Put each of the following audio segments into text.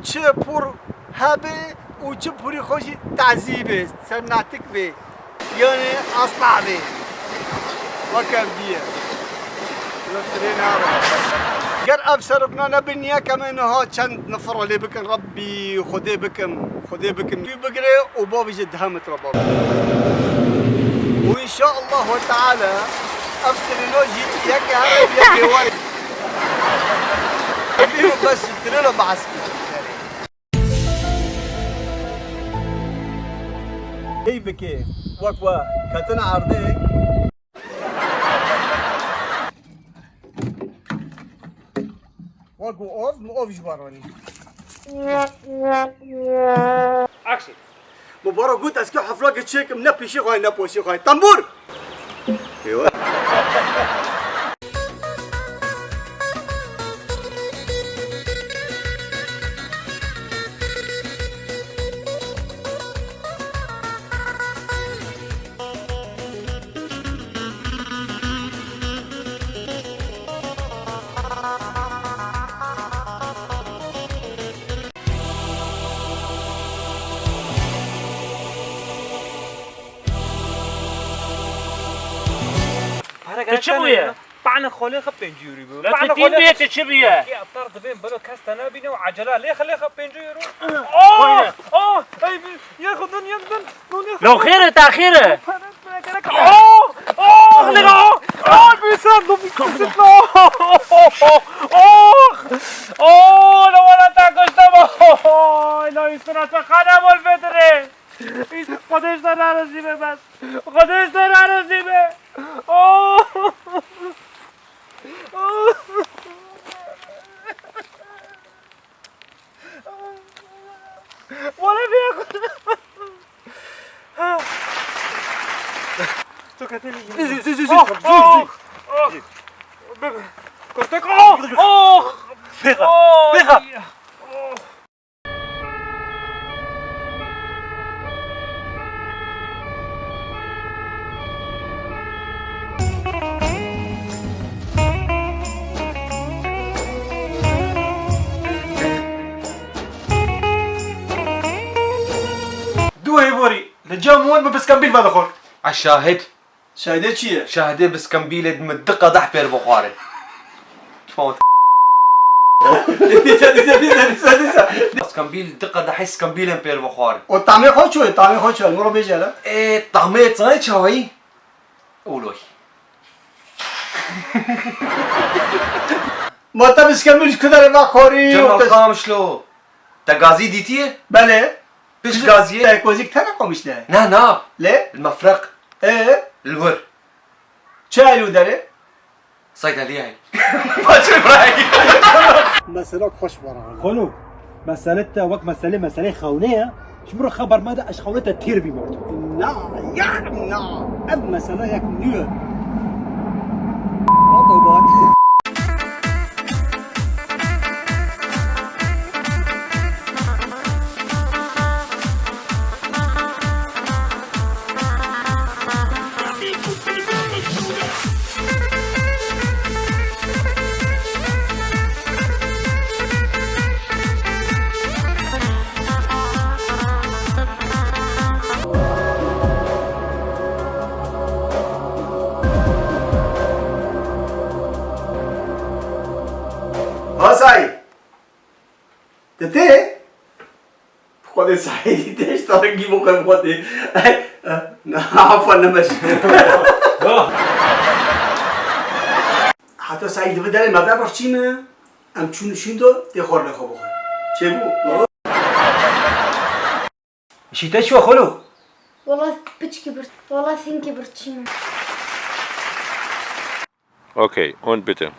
چه پر هبه و چه پوری خوشی تعذیبه سناتک به یعنی اصلا به وکم دیه لطرین گر افسر بنا نبنیا كمان ها چند نفر اللي بكن ربي خدي بكم بقري وبابي جد همت ربابي وان شاء الله تعالى افسر نوجي ياك هرب ياك وري بس تريلا بعسكي كيفك وكوا كتنا عرضي واقو اوف مو اوف جبراني عكسي مباراه قلت اسكي حفلاك تشيك منبي شي غاي نبو شي غاي طنبور ايوه تشبيه طعن خولي خبين جيوري بو لا تتيبيه تشبيه يا افطار دبين بلو كاستنا بينا وعجله ليه خليه خبين جيورو اوه اي ياخذون لو خيره تاخيره بيساعدوا لو انا تاكل تبا لا يسرع خانه والفدري خودش داره رسیبه بس خودش داره رسیبه ولا فيها تو كاتلي زي كنتك بيغا هيفوري للجامون بسكمبيل بعد اخر عالشاهد شاهدت چیه؟ شاهده بسكمبيل مدقة ضح بير بخاري تفوت سكمبيل دقة ضح سكمبيل بير بخاري و طعمه خود شوی طعمه خود شوی مرو بیجاله ايه طعمه صاي شوي قولوي ما تا بسکمبیلش کدر ما خوری جمع قام شلو تقازي ديتيه بله فيش غازية کوزیک تنه قمش نه نا له المفرق الور چه ایلو داره؟ صيدلية هاي باجر براي مسألة خوش برا خلو مسألة وقت مسألة خونية شمرو خبر ماذا اش خونتها تير بيموت نا يعني نا اب مسألة يك نيو طبعا سعيد تتي خذ سعيد تيش ترقي بكم خذ عفوا نمش حتى سعيد بدل ما دبر چيمه ام چون شيندو تخور لخو بخور چه بو شيتا شو خلو والله بتش كبرت والله ثين كبرت شنو Okay, und bitte.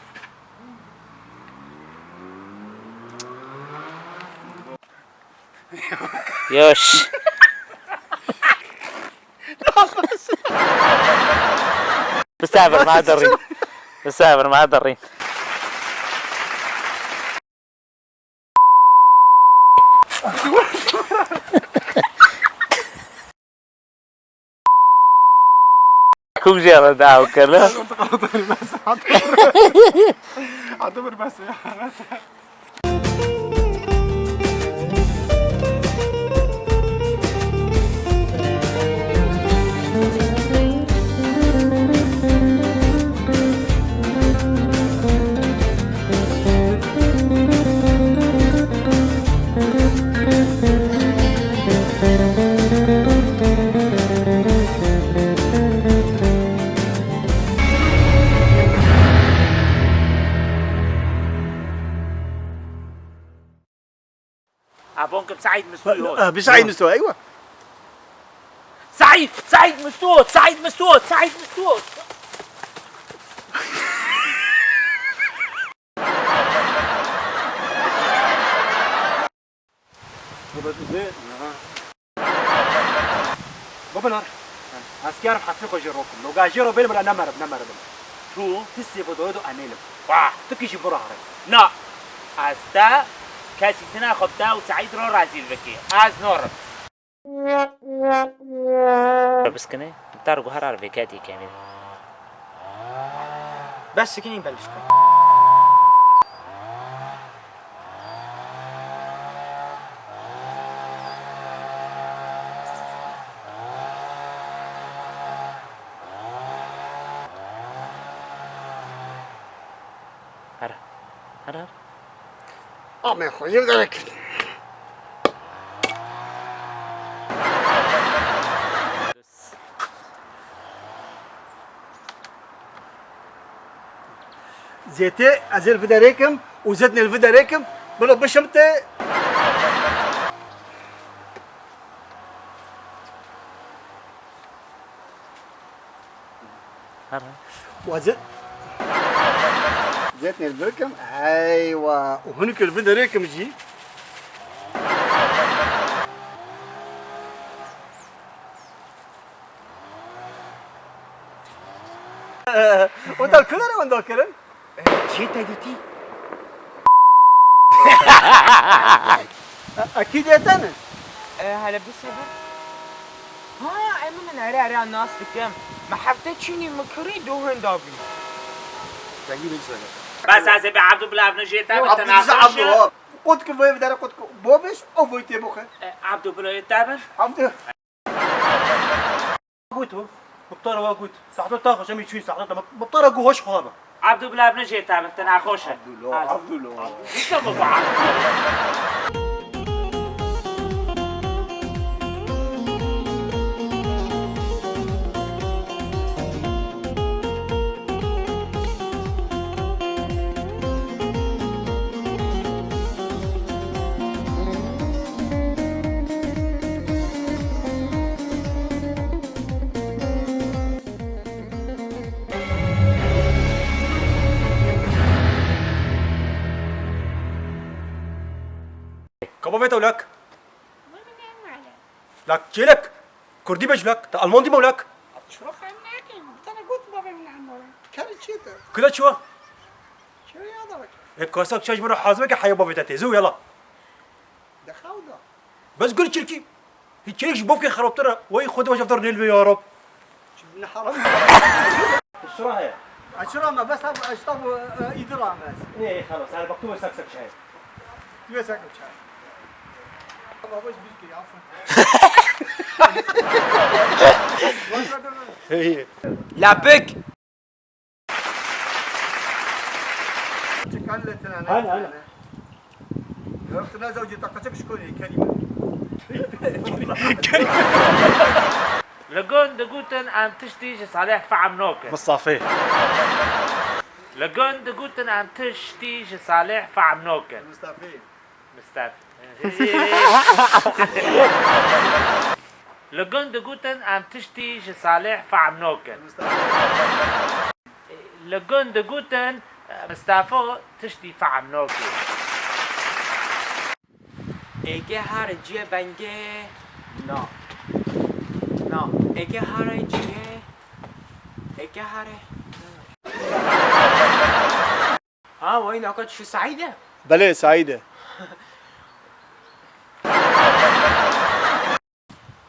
يوش بسافر ما دري بسافر ما دري كم جرى داو كله اعتبر بس ابونكم سعيد مستوي هون بسعيد مستوى ايوه. سعيد مسعود سعيد مسعود بابا نار اسكار حتفق جروكم لو جاجيرو بيلم انا نمر شو؟ تسي بدودو انيلم واه تكيش برا نا استا كاسي تناخذ تا وسعيد رو رازي البكي از نور بس كني تارجو هرار بكاتي كامل بس كني نبلش هرار ما يخرج ذلك. زيتي ازيل فيدا ريكم وزدني الفيدا ريكم بلا بشمتي. هرار وزد زيتني الفيركم ايوه وهناك الفيدا ريكم جي. وانت الكلر وانت الكلر جيت ديتي اكيد يا تانا. هلا بالسبب ها انا اري الناس كم ما حفتشيني مكريد وهن دابي بس از به عبدو بلا ابن جيتا عبد الزعب قلت كيف بدار قلت بوبش او فويتي بوخه عبدو بلا يتابن عبد قوتو مبطارة واقوت ساعتو تاخذ جميع شوي ساعتو مبطارة قوهش خابة عبدو بلا ابن جيتا بتنا خوشه عبد الله يسمى بعض كبا بيتا ولك لك جيلك كردي بجلك الماندي مولك كانت شيتا كده شو شو يا ضرك الكوسك شاش برا حازمك حيا بابا تتزو يلا دخاودا بس قول شركي هيك بوفك خربتنا وي خد واش افضل نلبي يا رب شفنا حرام الشرا هي عشرة ما بس اشطب ادرام بس ايه خلاص انا بكتب سكسك شاي تبسك شاي بابا ايش بيجي عفوا هي لا بك انا قلت زوجي طاقتك شكوني كلمه لقون دقوتن ام تشتي صالح فعم نوكن بالصافي لقون دقوتن ام تشتي صالح فعم نوكن مستفيد مستعفي لقون دقوتن ام تشتي صالح فعم نوكن لقون دقوتن مستعفو تشتي فعم نوكن اگه هر جیه بنگه نه اگه هر جیه اگه هر وين اكد شو سعيدة بلى سعيدة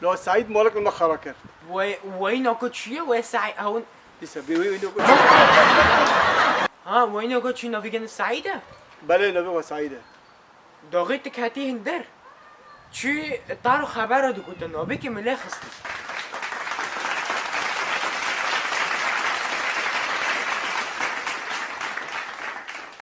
لو سعيد مالك المخرة كرت وين اكد شو وين سعيد هون لسه بيوي وين اكد شو نافيجن السعيدة بلى نبي سعيدة داغيتك هاتيه هندر شو طارو خبره دو كنت نو بك ملخص